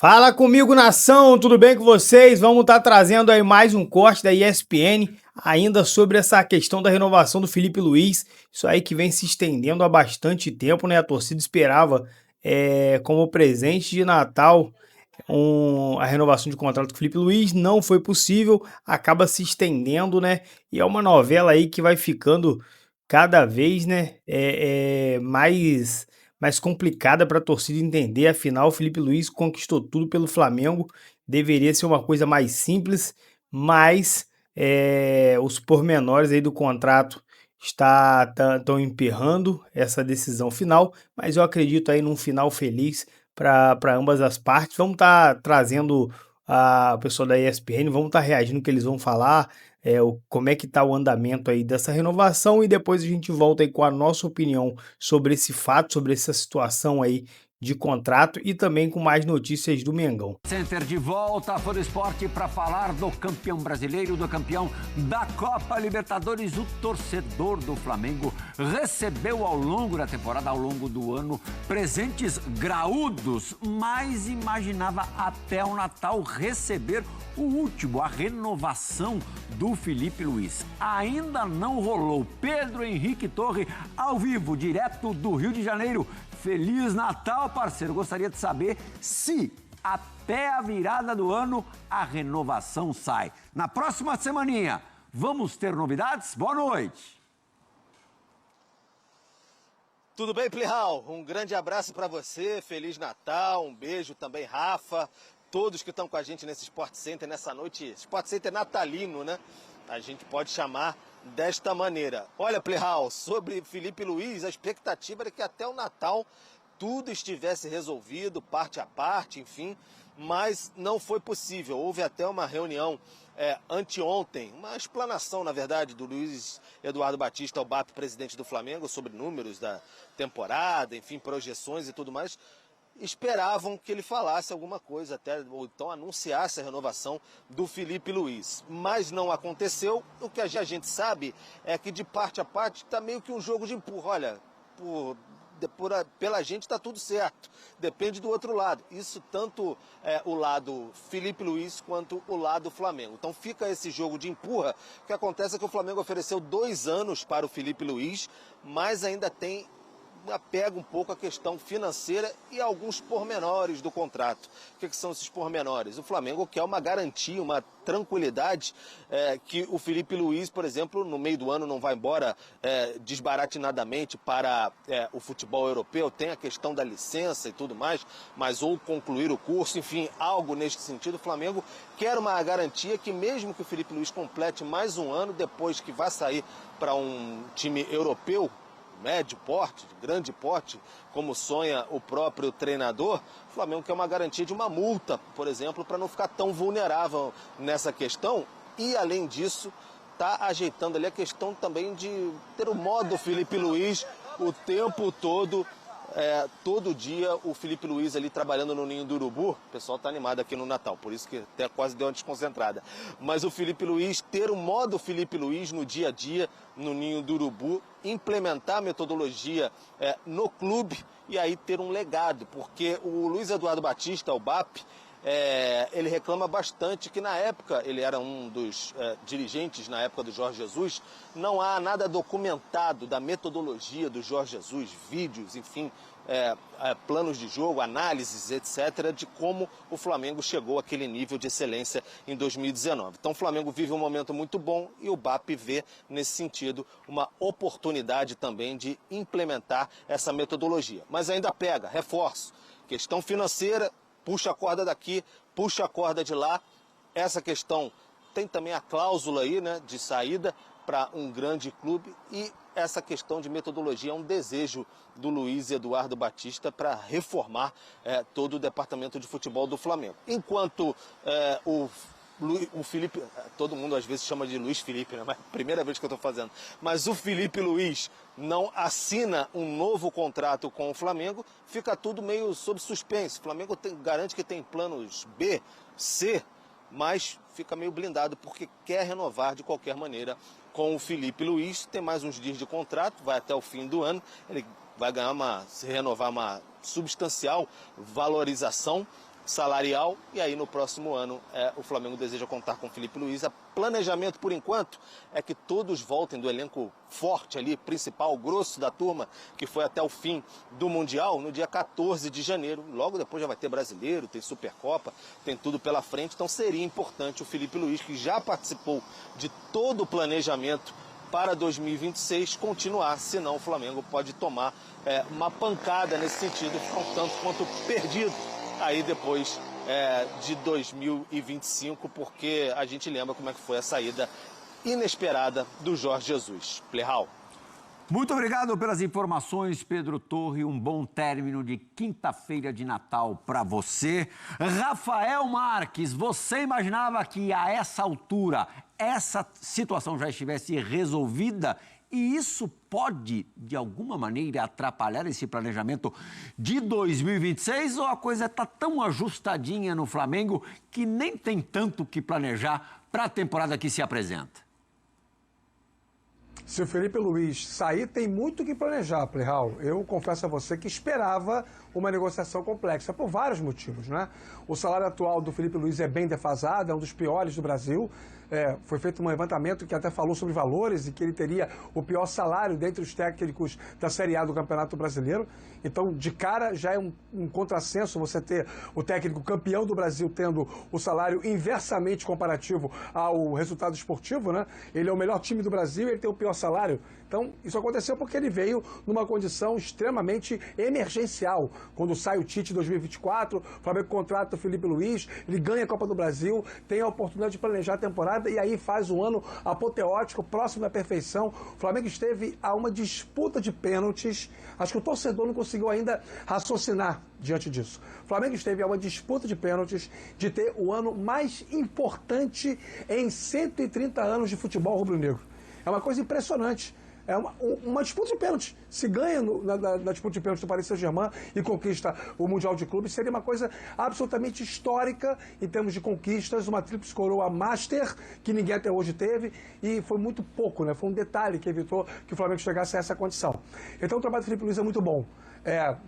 Fala comigo, nação, tudo bem com vocês? Vamos estar trazendo aí mais um corte da ESPN, ainda sobre essa questão da renovação do Felipe Luiz, isso aí que vem se estendendo há bastante tempo, né? A torcida esperava como presente de Natal a renovação de contrato com o Felipe Luiz, não foi possível, acaba se estendendo, né? E é uma novela aí que vai ficando cada vez, né, mais complicada para a torcida entender. Afinal, o Felipe Luiz conquistou tudo pelo Flamengo, deveria ser uma coisa mais simples, mas os pormenores aí do contrato estão emperrando essa decisão final, mas eu acredito aí num final feliz para ambas as partes. Vamos estar trazendo a pessoa da ESPN, vamos estar reagindo o que eles vão falar, como é que está o andamento aí dessa renovação, e depois a gente volta aí com a nossa opinião sobre esse fato, sobre essa situação aí de contrato, e também com mais notícias do Mengão. Center de volta para o esporte para falar do campeão brasileiro, do campeão da Copa Libertadores. O torcedor do Flamengo recebeu ao longo da temporada, ao longo do ano, presentes graúdos, mas imaginava até o Natal receber o último, a renovação do Felipe Luiz. Ainda não rolou. Pedro Henrique Torre, ao vivo, direto do Rio de Janeiro. Feliz Natal, parceiro. Gostaria de saber se até a virada do ano a renovação sai. Na próxima semaninha, vamos ter novidades? Boa noite. Tudo bem, Plihal? Um grande abraço para você, Feliz Natal, um beijo também, Rafa, todos que estão com a gente nesse Sport Center, nessa noite, Sport Center natalino, né? A gente pode chamar desta maneira. Olha, Plihal, sobre Felipe Luiz, a expectativa era que até o Natal tudo estivesse resolvido, parte a parte, enfim, mas não foi possível. Houve até uma reunião anteontem, uma explanação, na verdade, do Luiz Eduardo Batista, o BAP, presidente do Flamengo, sobre números da temporada, enfim, projeções e tudo mais. Esperavam que ele falasse alguma coisa, até, ou então anunciasse a renovação do Felipe Luiz. Mas não aconteceu. O que a gente sabe é que de parte a parte está meio que um jogo de empurra. Olha, pela gente está tudo certo, depende do outro lado. Isso tanto o lado Felipe Luiz quanto o lado Flamengo. Então fica esse jogo de empurra. O que acontece é que o Flamengo ofereceu 2 anos para o Felipe Luiz, mas ainda apega um pouco a questão financeira e alguns pormenores do contrato. O que são esses pormenores? O Flamengo quer uma garantia, uma tranquilidade que o Felipe Luiz, por exemplo, no meio do ano não vai embora desbaratinadamente para o futebol europeu. Tem a questão da licença e tudo mais, mas ou concluir o curso, enfim, algo neste sentido. O Flamengo quer uma garantia que mesmo que o Felipe Luiz complete mais um ano, depois que vá sair para um time europeu, médio porte, grande porte, como sonha o próprio treinador, o Flamengo quer uma garantia de uma multa, por exemplo, para não ficar tão vulnerável nessa questão. E, além disso, está ajeitando ali a questão também de ter o modo Felipe Luiz o tempo todo. Todo dia o Felipe Luiz ali trabalhando no Ninho do Urubu. O pessoal está animado aqui no Natal, por isso que até quase deu uma desconcentrada. Mas o Felipe Luiz, ter o modo Felipe Luiz no dia a dia no Ninho do Urubu, implementar a metodologia no clube e aí ter um legado, porque o Luiz Eduardo Batista, o BAP, ele reclama bastante que na época, ele era um dos dirigentes na época do Jorge Jesus, não há nada documentado da metodologia do Jorge Jesus, vídeos, enfim, planos de jogo, análises, etc., de como o Flamengo chegou àquele nível de excelência em 2019. Então o Flamengo vive um momento muito bom e o BAP vê, nesse sentido, uma oportunidade também de implementar essa metodologia. Mas ainda pega, reforço, questão financeira, puxa a corda daqui, puxa a corda de lá. Essa questão tem também a cláusula aí, né, de saída para um grande clube, e essa questão de metodologia é um desejo do Luiz Eduardo Batista para reformar todo o departamento de futebol do Flamengo. Enquanto o Felipe, todo mundo às vezes chama de Luiz Felipe, né? Mas primeira vez que eu estou fazendo. Mas o Felipe Luiz não assina um novo contrato com o Flamengo, fica tudo meio sob suspense. O Flamengo garante que tem planos B, C, mas fica meio blindado porque quer renovar de qualquer maneira com o Felipe Luiz. Tem mais uns dias de contrato, vai até o fim do ano. Ele vai ganhar se renovar uma substancial valorização. salarial, e aí no próximo ano o Flamengo deseja contar com o Filipe Luiz. O planejamento, por enquanto, é que todos voltem do elenco forte ali, principal, grosso da turma, que foi até o fim do Mundial, no dia 14 de janeiro. Logo depois já vai ter Brasileiro, tem Supercopa, tem tudo pela frente, então seria importante o Filipe Luiz, que já participou de todo o planejamento para 2026, continuar, senão o Flamengo pode tomar uma pancada nesse sentido, ficar um tanto quanto perdido aí depois de 2025, porque a gente lembra como é que foi a saída inesperada do Jorge Jesus. Plihal. Muito obrigado pelas informações, Pedro Torre. Um bom término de quinta-feira de Natal para você. Rafael Marques, você imaginava que a essa altura essa situação já estivesse resolvida? E isso pode, de alguma maneira, atrapalhar esse planejamento de 2026? Ou a coisa está tão ajustadinha no Flamengo que nem tem tanto o que planejar para a temporada que se apresenta? Se o Filipe Luiz sair, tem muito o que planejar, Plihal. Eu confesso a você que esperava uma negociação complexa, por vários motivos, né? O salário atual do Filipe Luiz é bem defasado, é um dos piores do Brasil. Foi feito um levantamento que até falou sobre valores e que ele teria o pior salário dentre os técnicos da Série A do Campeonato Brasileiro. Então, de cara, já é um contrassenso você ter o técnico campeão do Brasil tendo o salário inversamente comparativo ao resultado esportivo, né? Ele é o melhor time do Brasil e ele tem o pior salário. Então, isso aconteceu porque ele veio numa condição extremamente emergencial. Quando sai o Tite em 2024, o Flamengo contrata o Filipe Luiz, ele ganha a Copa do Brasil, tem a oportunidade de planejar a temporada e aí faz um ano apoteótico, próximo da perfeição. O Flamengo esteve a uma disputa de pênaltis. Acho que o torcedor não conseguiu ainda raciocinar diante disso. O Flamengo esteve a uma disputa de pênaltis de ter o ano mais importante em 130 anos de futebol rubro-negro. É uma coisa impressionante. É uma disputa de pênalti. Se ganha na disputa de pênalti do Paris Saint-Germain e conquista o Mundial de Clubes, seria uma coisa absolutamente histórica em termos de conquistas, uma tríplice coroa master que ninguém até hoje teve e foi muito pouco, né? Foi um detalhe que evitou que o Flamengo chegasse a essa condição. Então o trabalho do Filipe Luiz é muito bom.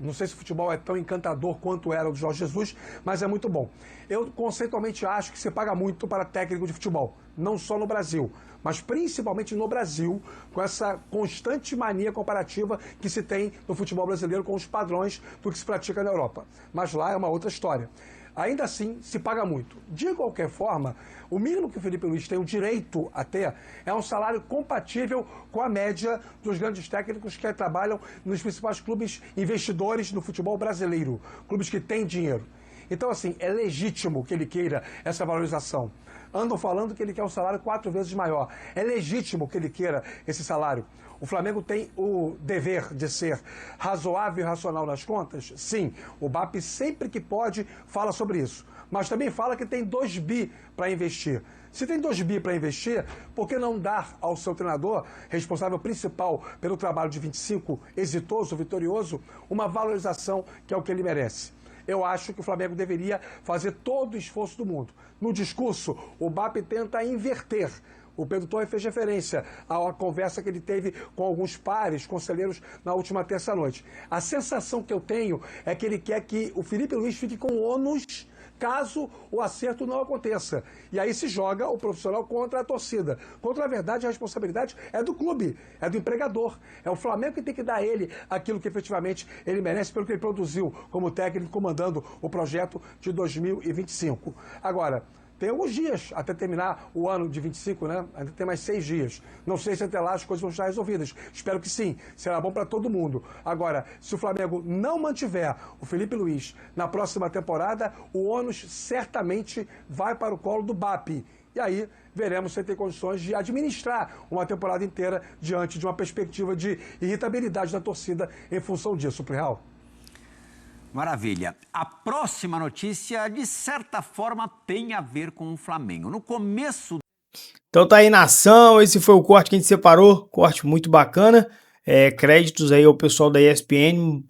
Não sei se o futebol é tão encantador quanto era o do Jorge Jesus, mas é muito bom. Eu conceitualmente acho que se paga muito para técnico de futebol, não só no Brasil, mas principalmente no Brasil, com essa constante mania comparativa que se tem no futebol brasileiro com os padrões do que se pratica na Europa. Mas lá é uma outra história. Ainda assim, se paga muito. De qualquer forma, o mínimo que o Filipe Luiz tem o direito a ter é um salário compatível com a média dos grandes técnicos que trabalham nos principais clubes investidores do futebol brasileiro, clubes que têm dinheiro. Então, assim, é legítimo que ele queira essa valorização. Andam falando que ele quer um salário 4 vezes maior. É legítimo que ele queira esse salário. O Flamengo tem o dever de ser razoável e racional nas contas? Sim. O BAP, sempre que pode, fala sobre isso. Mas também fala que tem 2 bi para investir. Se tem 2 bi para investir, por que não dar ao seu treinador, responsável principal pelo trabalho de 25, exitoso, vitorioso, uma valorização que é o que ele merece? Eu acho que o Flamengo deveria fazer todo o esforço do mundo. No discurso, o BAP tenta inverter. O Pedro Torre fez referência à conversa que ele teve com alguns pares, conselheiros, na última terça-noite. A sensação que eu tenho é que ele quer que o Filipe Luiz fique com ônus caso o acerto não aconteça. E aí se joga o profissional contra a torcida. Contra a verdade, a responsabilidade é do clube, é do empregador. É o Flamengo que tem que dar a ele aquilo que efetivamente ele merece pelo que ele produziu como técnico comandando o projeto de 2025. Agora, tem alguns dias até terminar o ano de 25, né? Ainda tem mais 6 dias. Não sei se até lá as coisas vão estar resolvidas. Espero que sim. Será bom para todo mundo. Agora, se o Flamengo não mantiver o Filipe Luiz na próxima temporada, o ônus certamente vai para o colo do BAP. E aí veremos se ele tem condições de administrar uma temporada inteira diante de uma perspectiva de irritabilidade da torcida em função disso, Plihal. Maravilha. A próxima notícia, de certa forma, tem a ver com o Flamengo. No começo... Então tá aí, nação, esse foi o corte que a gente separou, corte muito bacana. Créditos aí ao pessoal da ESPN.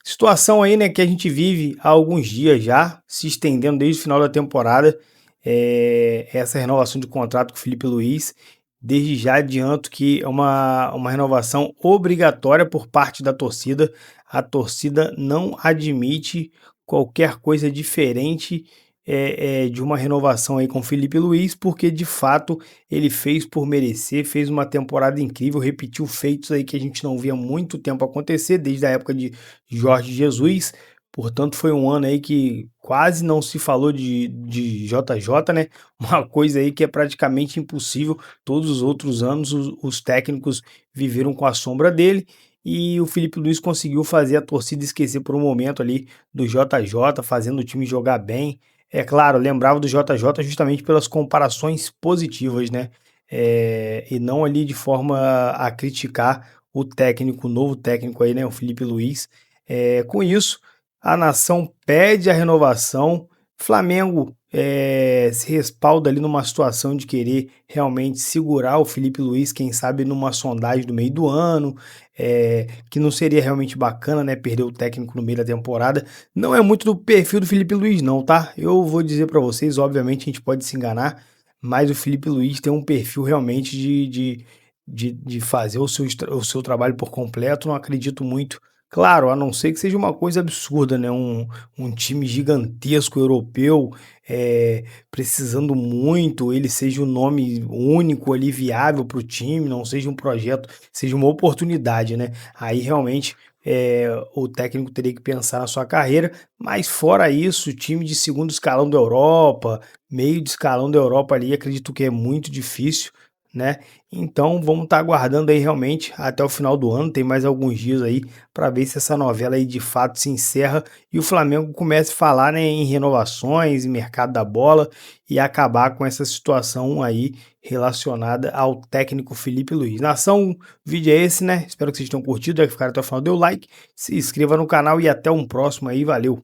Situação aí, né, que a gente vive há alguns dias já, se estendendo desde o final da temporada. Essa renovação de contrato com o Filipe Luiz. Desde já adianto que é uma renovação obrigatória por parte da torcida. A torcida não admite qualquer coisa diferente de uma renovação aí com o Felipe Luiz, porque de fato ele fez por merecer, fez uma temporada incrível, repetiu feitos aí que a gente não via há muito tempo acontecer, desde a época de Jorge Jesus. Portanto, foi um ano aí que quase não se falou de JJ, né? Uma coisa aí que é praticamente impossível. Todos os outros anos os técnicos viveram com a sombra dele e o Felipe Luiz conseguiu fazer a torcida esquecer por um momento ali do JJ, fazendo o time jogar bem. É claro, lembrava do JJ justamente pelas comparações positivas, né? E não ali de forma a criticar o técnico, o novo técnico aí, né? O Felipe Luiz. Com isso, a nação pede a renovação. Flamengo se respalda ali numa situação de querer realmente segurar o Felipe Luiz, quem sabe numa sondagem do meio do ano, que não seria realmente bacana, né? Perder o técnico no meio da temporada. Não é muito do perfil do Felipe Luiz, não, tá? Eu vou dizer para vocês, obviamente a gente pode se enganar, mas o Felipe Luiz tem um perfil realmente de fazer o seu trabalho por completo. Não acredito muito. Claro, a não ser que seja uma coisa absurda, né? Um time gigantesco europeu, precisando muito, ele seja um nome único ali, viável para o time, não seja um projeto, seja uma oportunidade, né? Aí realmente o técnico teria que pensar na sua carreira, mas fora isso, time de segundo escalão da Europa, meio de escalão da Europa ali, acredito que é muito difícil, né? Então vamos estar aguardando aí realmente até o final do ano, tem mais alguns dias aí para ver se essa novela aí de fato se encerra e o Flamengo começa a falar, né, em renovações, em mercado da bola e acabar com essa situação aí relacionada ao técnico Felipe Luiz. Nação, o vídeo é esse, né? Espero que vocês tenham curtido, ficaram até o final, dê o like, se inscreva no canal e até um próximo aí, valeu!